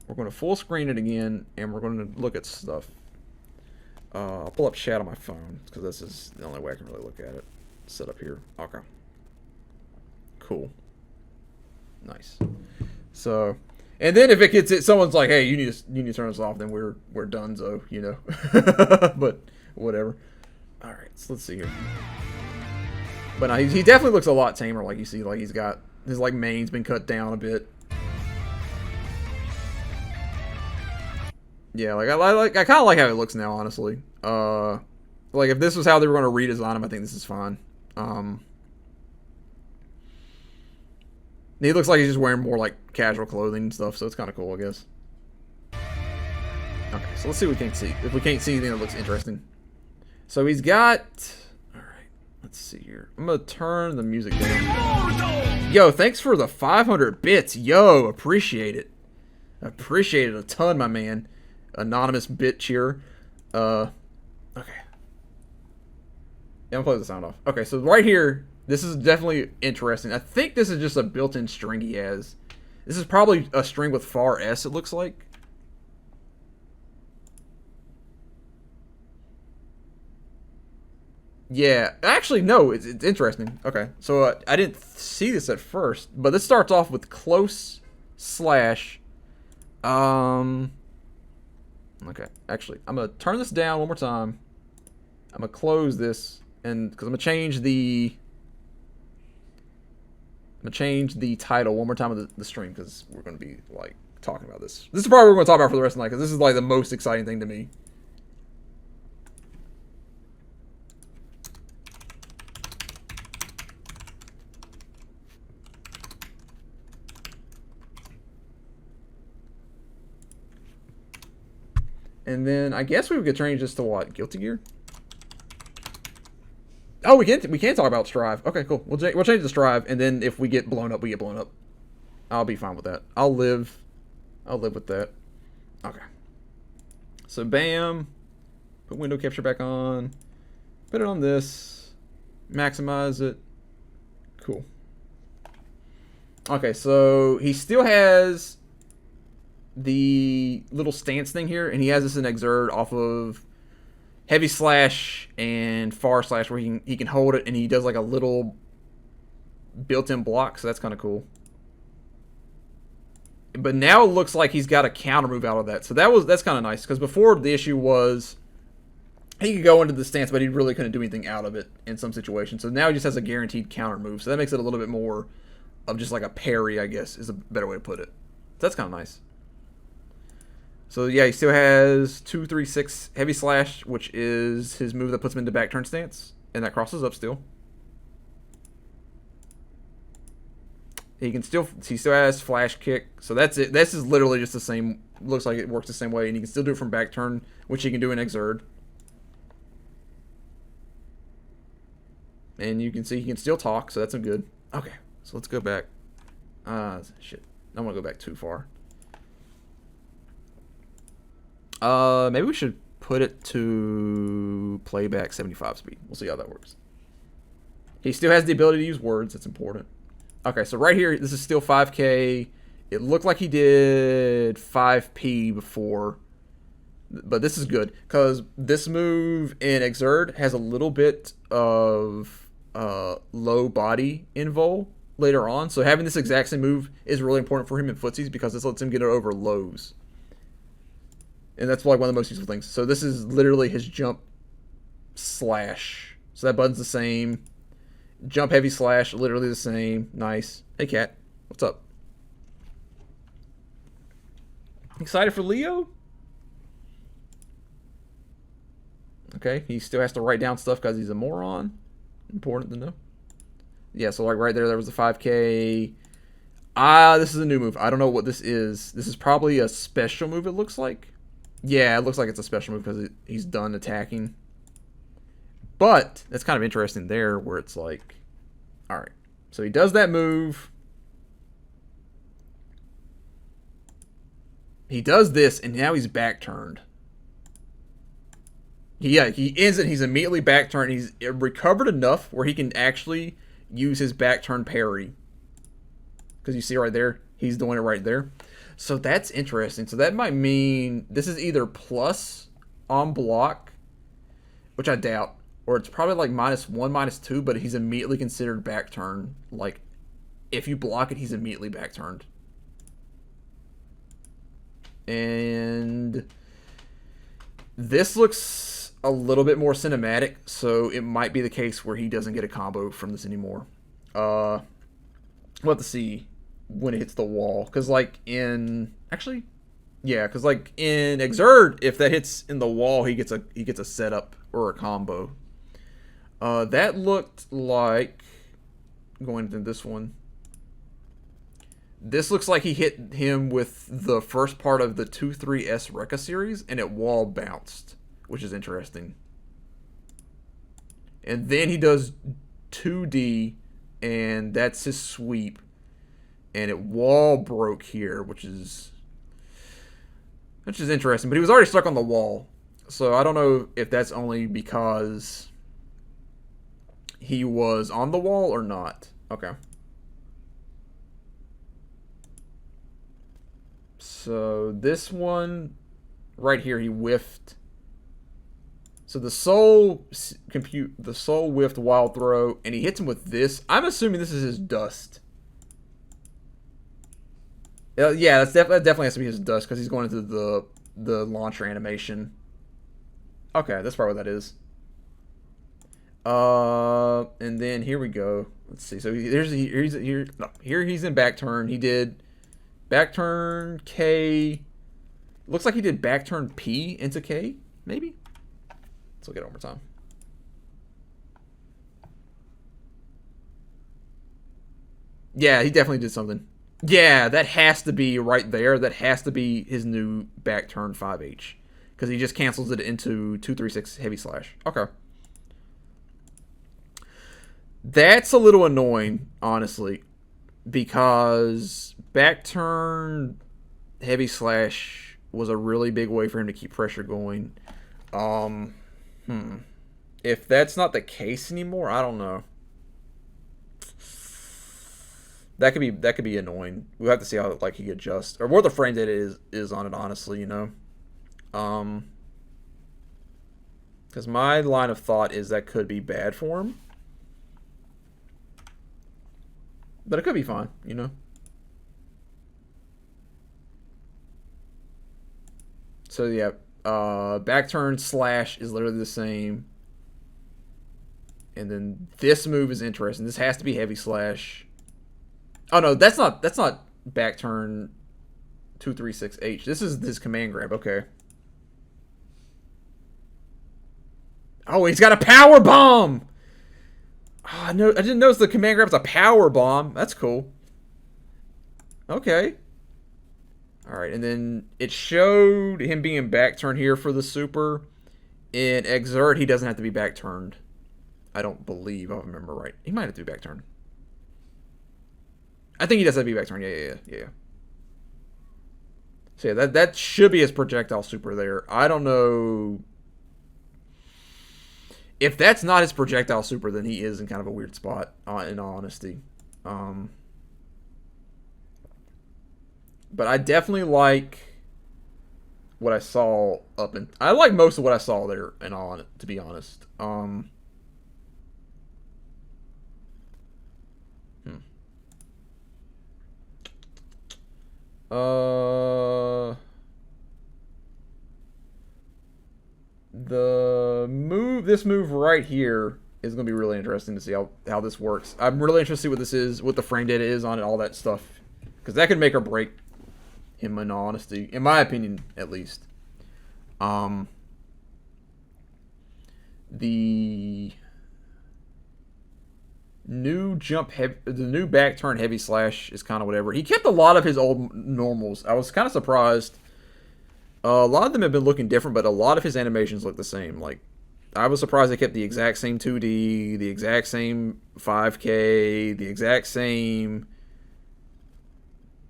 We're going to full screen it again, and we're going to look at stuff. I'll pull up chat on my phone, because this is the only way I can really look at it. Set up here. Okay. Cool. Nice. So, and then if it gets it, someone's like, "Hey, you need to turn this off," then we're donezo, you know. But whatever. All right, so let's see here. But no, he definitely looks a lot tamer. Like you see, like he's got his like mane's been cut down a bit. Yeah, like I kind of like how it looks now, honestly. Like if this was how they were going to redesign him, I think this is fine. He looks like he's just wearing more like casual clothing and stuff, so it's kind of cool, I guess. Okay, so let's see what we can't see. If we can't see anything that looks interesting. So he's got... Alright, let's see here. I'm going to turn the music down. Yo, thanks for the 500 bits. Yo, appreciate it. Appreciate it a ton, my man. Anonymous bit cheer. Okay. Yeah, I'm going to play the sound off. Okay, so right here... This is definitely interesting. I think this is just a built-in string he has. This is probably a string with far S, it looks like. Yeah, actually, no, it's interesting. Okay, so I didn't see this at first, but this starts off with close slash. Okay, actually, I'm going to turn this down one more time. I'm going to close this, and because I'm going to change the... I'm going to change the title one more time of the stream because we're going to be, like, talking about this. This is probably what we're going to talk about for the rest of the night because this is, like, the most exciting thing to me. And then I guess we could change this to what? Guilty Gear? Oh, we can talk about Strive. Okay, cool. We'll change the Strive, and then if we get blown up, we get blown up. I'll be fine with that. I'll live with that. Okay. So bam. Put window capture back on. Put it on this. Maximize it. Cool. Okay, so he still has the little stance thing here, and he has this in Exert off of heavy slash and far slash where he can hold it, and he does like a little built-in block, so that's kind of cool. But now it looks like he's got a counter move out of that, so that's kind of nice, because before the issue was he could go into the stance, but he really couldn't do anything out of it in some situations. So now he just has a guaranteed counter move, so that makes it a little bit more of just like a parry, I guess, is a better way to put it. So that's kind of nice. So yeah, he still has 2-3-6 heavy slash, which is his move that puts him into back turn stance, and that crosses up still. He still has flash kick, so that's it. This is literally just the same. Looks like it works the same way, and he can still do it from back turn, which he can do in Exert. And you can see he can still talk, so that's good. Okay, so let's go back. Shit, I don't want to go back too far. Maybe we should put it to playback 75 speed. We'll see how that works. He still has the ability to use words. That's important. Okay, so right here, this is still 5K. It looked like he did 5P before, but this is good because this move in Exert has a little bit of low body invul later on. So having this exact same move is really important for him in footsies because this lets him get it over lows. And that's like one of the most useful things. So this is literally his jump slash. So that button's the same. Jump heavy slash, literally the same. Nice. Hey, cat. What's up? Excited for Leo? Okay, he still has to write down stuff because he's a moron. Important to know. Yeah, so like right there was the 5K. This is a new move. I don't know what this is. This is probably a special move, it looks like. Yeah, it looks like it's a special move because he's done attacking. But that's kind of interesting there where it's like, all right. So he does that move. He does this, and now he's back turned. Yeah, he ends it. He's immediately back turned. He's recovered enough where he can actually use his back turn parry. Because you see right there, he's doing it right there. So that's interesting. So that might mean this is either plus on block, which I doubt, or it's probably like -1, -2, but he's immediately considered back turn. Like, if you block it, he's immediately back turned. And this looks a little bit more cinematic, so it might be the case where he doesn't get a combo from this anymore. We'll have to see when it hits the wall, because like in because like in Exert, if that hits in the wall, he gets a setup or a combo. That looked like going into this one. This looks like he hit him with the first part of the 2-3S Rekka series, and it wall bounced, which is interesting. And then he does 2D, and that's his sweep, and it wall broke here, which is interesting. But he was already stuck on the wall, so I don't know if that's only because he was on the wall or not. Okay. So this one right here, he whiffed. So the soul whiffed wild throw, and he hits him with this. I'm assuming this is his dust. Yeah, that definitely has to be his dust, because he's going into the launcher animation. Okay, that's probably what that is. And then here we go. Let's see. So here he's in back turn. He did back turn K. Looks like he did back turn P into K, maybe. Let's look at it one more time. Yeah, he definitely did something. Yeah, that has to be right there. That has to be his new back turn 5H, because he just cancels it into 2-3-6 heavy slash. Okay. That's a little annoying, honestly, because back turn heavy slash was a really big way for him to keep pressure going. If that's not the case anymore, I don't know. That could be annoying. We'll have to see how like he adjusts, or what the frame data is on it, honestly, you know. Because my line of thought is that could be bad for him. But it could be fine, you know. So yeah, back turn slash is literally the same. And then this move is interesting. This has to be heavy slash. Oh no, that's not back turn 2-3-6H. This is his command grab. Okay. Oh, he's got a power bomb. Oh, no, I didn't notice the command grab's a power bomb. That's cool. Okay. Alright, and then it showed him being back turned here for the super. In Exert, he doesn't have to be back turned. I don't believe, I remember right. He might have to be back turned. I think he does have to be back turned. Yeah. So yeah, that should be his projectile super there. I don't know. If that's not his projectile super, then he is in kind of a weird spot, in all honesty. But I definitely like what I saw I like most of what I saw there, and all, to be honest. This move right here is going to be really interesting to see how this works. I'm really interested to see what this is, what the frame data is on it, all that stuff, because that could make or break him, in all honesty, in my opinion, at least. The new the new back turn heavy slash is kind of whatever. He kept a lot of his old normals. I was kind of surprised. A lot of them have been looking different, but a lot of his animations look the same. Like, I was surprised they kept the exact same 2D, the exact same 5K, the exact same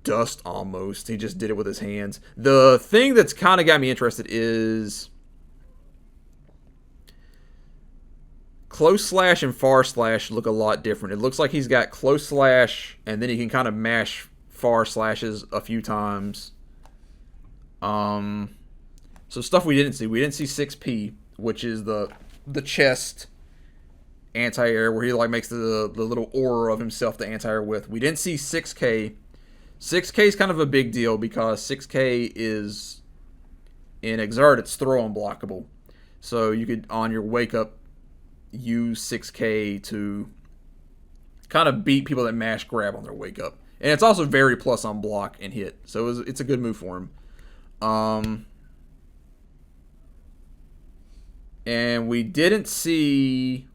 dust almost. He just did it with his hands. The thing that's kind of got me interested is close slash and far slash look a lot different. It looks like he's got close slash, and then he can kind of mash far slashes a few times. So stuff we didn't see. We didn't see 6P, which is the chest anti-air where he like makes the little aura of himself to anti-air with. We didn't see 6K. 6K is kind of a big deal because 6K is in Exert, it's throw unblockable. So you could on your wake up use 6K to kind of beat people that mash grab on their wake up. And it's also very plus on block and hit. So it's a good move for him. And we didn't see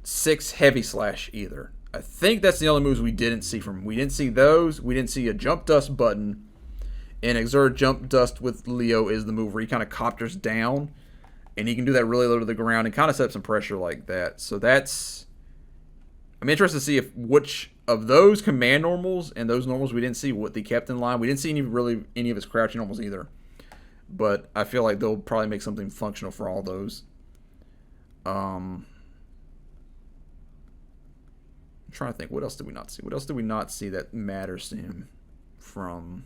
6 heavy slash either. I think that's the only moves we didn't see from him. We didn't see those. We didn't see a jump dust button. And Exert jump dust with Leo is the move where he kind of copters down. And he can do that really low to the ground and kind of set up some pressure like that. So that's... I'm interested to see if which of those command normals and those normals we didn't see what they kept in line. We didn't see any of his crouching normals either. But I feel like they'll probably make something functional for all those. I'm trying to think. What else did we not see? What else did we not see that matters to him from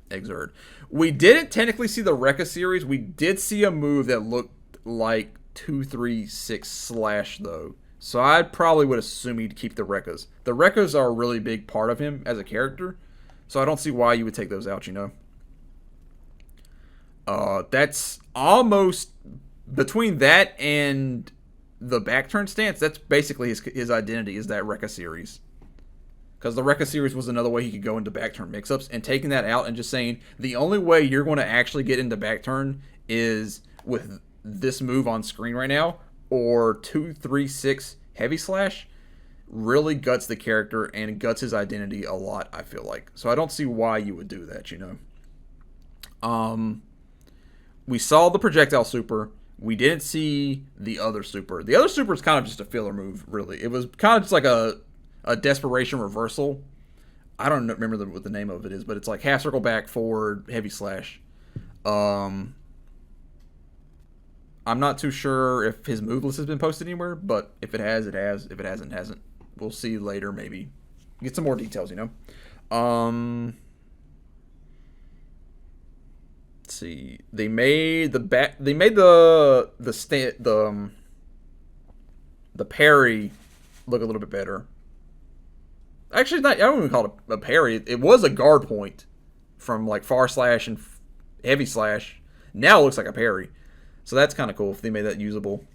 Exert? We didn't technically see the Rekka series. We did see a move that looked like 236 slash though. So I probably would assume he'd keep the Rekkas. The Rekkas are a really big part of him as a character. So I don't see why you would take those out, you know. That's almost between that and the back turn stance. That's basically his identity is that Rekka series. Because the Rekka series was another way he could go into back turn mix-ups. And taking that out and just saying the only way you're going to actually get into back turn is with this move on screen right now. Or 236 heavy slash really guts the character and guts his identity a lot, I feel like. So I don't see why you would do that, you know. We saw the projectile super. We didn't see the other super. The other super is kind of just a filler move, really. It was kind of just like a desperation reversal. I don't remember what the name of it is, but it's like half circle back, forward, heavy slash. I'm not too sure if his move list has been posted anywhere, but if it has, it has. If it hasn't, it hasn't. We'll see later, maybe. Get some more details, you know. Let's see. They made the parry look a little bit better. Actually, not. I don't even call it a parry. It was a guard point from like far slash and heavy slash. Now it looks like a parry. So that's kind of cool if they made that usable.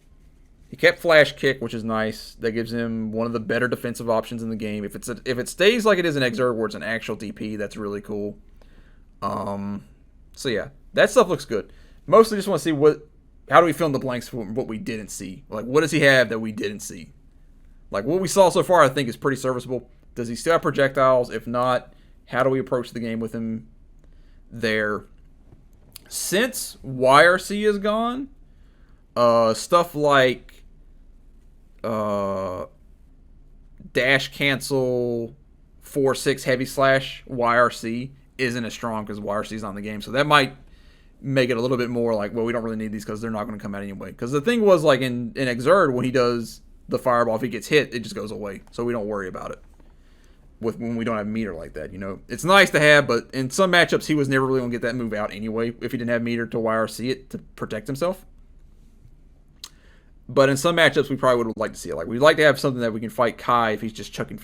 He kept flash kick, which is nice. That gives him one of the better defensive options in the game. If it stays like it is in Exert, where it's an actual DP, that's really cool. So yeah, that stuff looks good. Mostly just want to see how do we fill in the blanks for what we didn't see. Like, what does he have that we didn't see? Like, what we saw so far, I think, is pretty serviceable. Does he still have projectiles? If not, how do we approach the game with him there? Since YRC is gone, stuff like dash cancel 4-6 heavy slash YRC isn't as strong because YRC is not in the game. So that might make it a little bit more like, well, we don't really need these because they're not going to come out anyway. Because the thing was, like in Exert, when he does the fireball, if he gets hit, it just goes away. So we don't worry about it when we don't have meter like that, you know. It's nice to have, but in some matchups, he was never really going to get that move out anyway if he didn't have meter to YRC it to protect himself. But in some matchups, we probably would like to see it. Like, we'd like to have something that we can fight Kai if he's just chucking